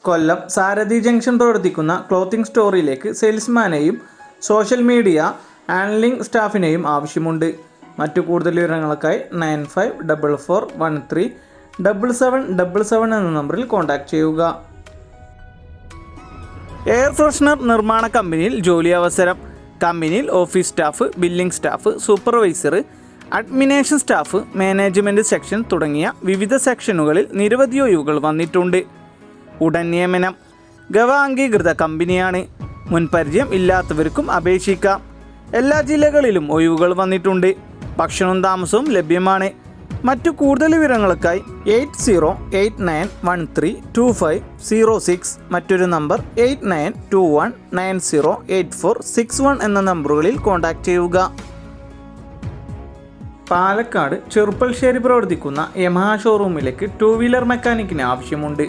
കൊല്ലം സാരഥി junction പ്രവർത്തിക്കുന്ന clothing സ്റ്റോറിലേക്ക് സെയിൽസ്മാനെയും social media handling സ്റ്റാഫിനെയും ആവശ്യമുണ്ട്. മറ്റു കൂടുതൽ വിവരങ്ങൾക്കായി 9544137777 എന്ന നമ്പറിൽ കോൺടാക്റ്റ് ചെയ്യുക. എയർ ഫ്രഷ്നർ നിർമ്മാണ കമ്പനിയിൽ ജോലി അവസരം. കമ്പനിയിൽ office staff, billing staff, supervisor, administration staff, management section തുടങ്ങിയ വിവിധ സെക്ഷനുകളിൽ നിരവധി ഒഴിവുകൾ വന്നിട്ടുണ്ട്. ഉടൻ നിയമനം. ഗവ അംഗീകൃത കമ്പനിയാണ്. മുൻപരിചയം ഇല്ലാത്തവർക്കും അപേക്ഷിക്കാം. എല്ലാ ജില്ലകളിലും ഒഴിവുകൾ വന്നിട്ടുണ്ട്. ഭക്ഷണവും താമസവും ലഭ്യമാണ്. മറ്റു കൂടുതൽ വിവരങ്ങൾക്കായി 8089132506, മറ്റൊരു നമ്പർ 8921908461 എന്ന നമ്പറുകളിൽ കോൺടാക്റ്റ് ചെയ്യുക. പാലക്കാട് ചെറുപ്പൽശ്ശേരി പ്രവർത്തിക്കുന്ന യമഹ ഷോറൂമിലേക്ക് 2 വീലർ മെക്കാനിക്കിന് ആവശ്യമുണ്ട്.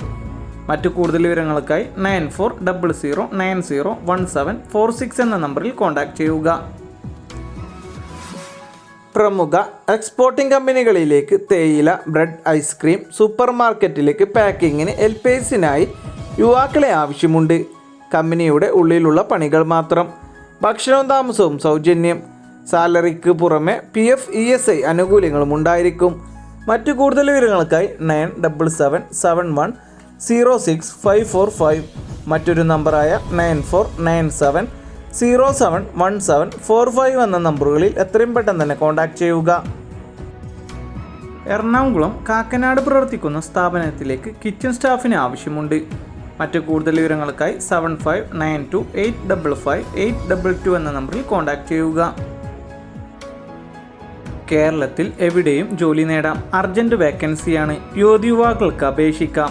മറ്റു കൂടുതൽ വിവരങ്ങൾക്കായി 9400901746 എന്ന നമ്പറിൽ കോൺടാക്റ്റ് ചെയ്യുക. പ്രമുഖ എക്സ്പോർട്ടിംഗ് കമ്പനികളിലേക്ക് തേയില, ബ്രെഡ്, ഐസ്ക്രീം, സൂപ്പർ മാർക്കറ്റിലേക്ക് പാക്കിങ്ങിന് ഹെൽപ്പേഴ്സിനായി യുവാക്കളെ ആവശ്യമുണ്ട്. കമ്പനിയുടെ ഉള്ളിലുള്ള പണികൾ മാത്രം. ഭക്ഷണവും താമസവും സൗജന്യം. സാലറിക്ക് പുറമെ PF, ESI ആനുകൂല്യങ്ങളും ഉണ്ടായിരിക്കും. മറ്റു കൂടുതൽ വിവരങ്ങൾക്കായി 9777106545, മറ്റൊരു നമ്പറായ 9497071745 എന്ന നമ്പറുകളിൽ എത്രയും പെട്ടെന്ന് തന്നെ കോൺടാക്റ്റ് ചെയ്യുക. എറണാകുളം കാക്കനാട് പ്രവർത്തിക്കുന്ന സ്ഥാപനത്തിലേക്ക് കിച്ചൺ സ്റ്റാഫിന് ആവശ്യമുണ്ട്. മറ്റു കൂടുതൽ വിവരങ്ങൾക്കായി 7592855822 എന്ന നമ്പറിൽ കോൺടാക്റ്റ് ചെയ്യുക. കേരളത്തിൽ എവിടെയും ജോലി നേടാം. അർജൻറ്റ് വേക്കൻസിയാണ്. യുവതിയുവാക്കൾക്ക് അപേക്ഷിക്കാം.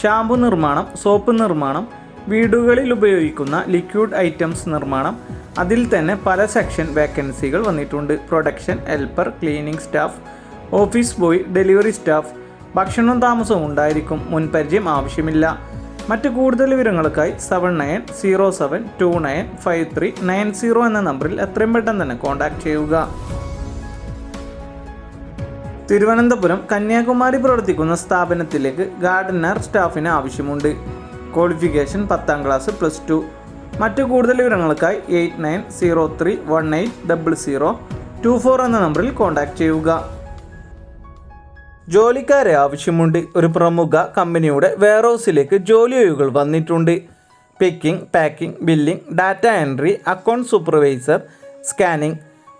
ഷാമ്പു നിർമ്മാണം, സോപ്പ് നിർമ്മാണം, വീടുകളിൽ ഉപയോഗിക്കുന്ന ലിക്വിഡ് ഐറ്റംസ് നിർമ്മാണം, അതിൽ തന്നെ പല സെക്ഷൻ വേക്കൻസികൾ വന്നിട്ടുണ്ട്. Production helper, cleaning staff, office boy, delivery staff. ഭക്ഷണവും താമസവും ഉണ്ടായിരിക്കും. മുൻപരിചയം ആവശ്യമില്ല. മറ്റു കൂടുതൽ വിവരങ്ങൾക്കായി 7907295390 എന്ന നമ്പറിൽ എത്രയും പെട്ടെന്ന് തന്നെ കോൺടാക്റ്റ് ചെയ്യുക. തിരുവനന്തപുരം കന്യാകുമാരി പ്രവർത്തിക്കുന്ന സ്ഥാപനത്തിലേക്ക് ഗാർഡനർ സ്റ്റാഫിന് ആവശ്യമുണ്ട്. Qualification 10ാം class +2. മറ്റു കൂടുതൽ വിവരങ്ങൾക്കായി 8903180024 എന്ന നമ്പറിൽ കോൺടാക്റ്റ് ചെയ്യുക. ജോലിക്കാരെ ആവശ്യമുണ്ട്. ഒരു പ്രമുഖ കമ്പനിയുടെ വെയർഹൗസിലേക്ക് ജോലി ഒഴിവുകൾ വന്നിട്ടുണ്ട്. Picking, packing, billing, data entry, account supervisor, scanning.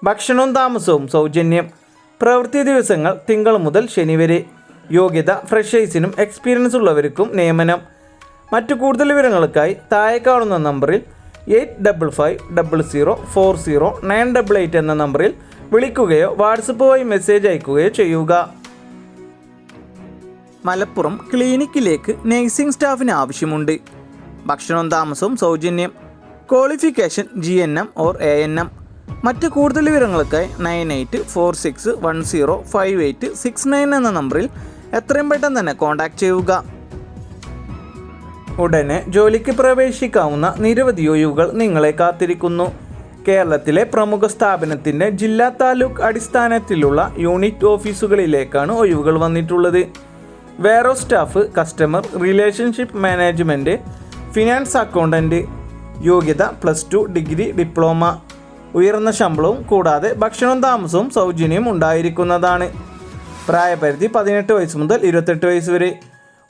ഭക്ഷണവും താമസവും സൗജന്യം. പ്രവൃത്തി ദിവസങ്ങൾ തിങ്കൾ മുതൽ ശനി വരെ. യോഗ്യത ഫ്രഷേഴ്സിനും എക്സ്പീരിയൻസ് ഉള്ളവർക്കും നിയമനം. മറ്റു കൂടുതൽ വിവരങ്ങൾക്കായി താഴെ കാണുന്ന നമ്പറിൽ 8550040988 എന്ന നമ്പറിൽ വിളിക്കുകയോ വാട്സപ്പ് വഴി മെസ്സേജ് അയക്കുകയോ ചെയ്യുക. മലപ്പുറം ക്ലിനിക്കിലേക്ക് നഴ്സിംഗ് സ്റ്റാഫിന് ആവശ്യമുണ്ട്. ഭക്ഷണവും താമസവും സൗജന്യം. Qualification GNM or ANM. മറ്റ് കൂടുതൽ വിവരങ്ങൾക്കായി 9846105869 എന്ന നമ്പറിൽ എത്രയും പെട്ടെന്ന് തന്നെ കോൺടാക്റ്റ് ചെയ്യുക. ഉടനെ ജോലിക്ക് പ്രവേശിക്കാവുന്ന നിരവധി ഒഴിവുകൾ നിങ്ങളെ കാത്തിരിക്കുന്നു. കേരളത്തിലെ പ്രമുഖ സ്ഥാപനത്തിൻ്റെ ജില്ലാ താലൂക്ക് അടിസ്ഥാനത്തിലുള്ള യൂണിറ്റ് ഓഫീസുകളിലേക്കാണ് ഒഴിവുകൾ വന്നിട്ടുള്ളത്. Warehouse staff, customer relationship management, finance accountant. യോഗ്യത +2, ഡിഗ്രി, ഡിപ്ലോമ. ഉയർന്ന ശമ്പളവും കൂടാതെ ഭക്ഷണവും താമസവും സൗജന്യവും ഉണ്ടായിരിക്കുന്നതാണ്. പ്രായപരിധി 18 വയസ്സ് മുതൽ 28 വയസ്സ് വരെ.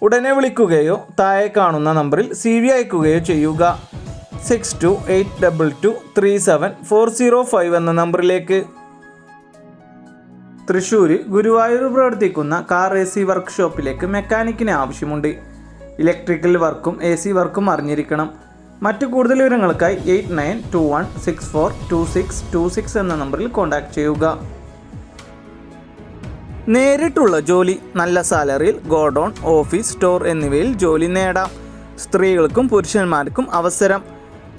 ഉടനെ വിളിക്കുകയോ താഴെ കാണുന്ന നമ്പറിൽ CV അയക്കുകയോ ചെയ്യുക. 6282237405 എന്ന നമ്പറിലേക്ക്. തൃശ്ശൂർ ഗുരുവായൂർ പ്രവർത്തിക്കുന്ന കാർ AC വർക്ക്ഷോപ്പിലേക്ക് മെക്കാനിക്കിന് ആവശ്യമുണ്ട്. ഇലക്ട്രിക്കൽ വർക്കും AC വർക്കും അറിഞ്ഞിരിക്കണം. മറ്റു കൂടുതൽ വിവരങ്ങൾക്കായി 8921642626 എന്ന നമ്പറിൽ കോൺടാക്റ്റ് ചെയ്യുക. നേരിട്ടുള്ള ജോലി. നല്ല സാലറിയിൽ ഗോഡൗൺ, ഓഫീസ്, സ്റ്റോർ എന്നിവയിൽ ജോലി നേടാം. സ്ത്രീകൾക്കും പുരുഷന്മാർക്കും അവസരം.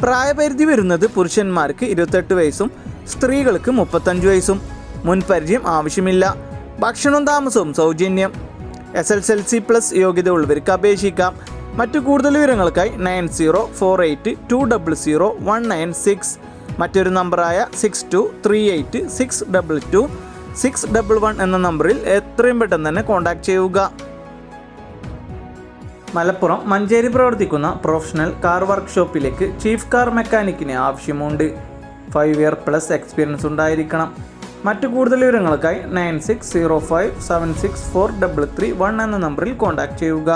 പ്രായപരിധി വരുന്നത് പുരുഷന്മാർക്ക് 28 വയസ്സും സ്ത്രീകൾക്ക് 35 വയസ്സും. മുൻപരിചയം ആവശ്യമില്ല. ഭക്ഷണവും താമസവും സൗജന്യം. SSLC+ യോഗ്യത ഉള്ളവർക്ക് അപേക്ഷിക്കാം. മറ്റു കൂടുതൽ വിവരങ്ങൾക്കായി 9048200196, മറ്റൊരു നമ്പറായ 6238622611 എന്ന നമ്പറിൽ എത്രയും പെട്ടെന്ന് തന്നെ കോൺടാക്റ്റ് ചെയ്യുക. മലപ്പുറം മഞ്ചേരി പ്രവർത്തിക്കുന്ന പ്രൊഫഷണൽ കാർ വർക്ക്ഷോപ്പിലേക്ക് ചീഫ് കാർ മെക്കാനിക്കിന് ആവശ്യമുണ്ട്. 5 ഇയർ പ്ലസ് എക്സ്പീരിയൻസ് ഉണ്ടായിരിക്കണം. മറ്റു കൂടുതൽ വിവരങ്ങൾക്കായി 9605764331 എന്ന നമ്പറിൽ കോൺടാക്റ്റ് ചെയ്യുക.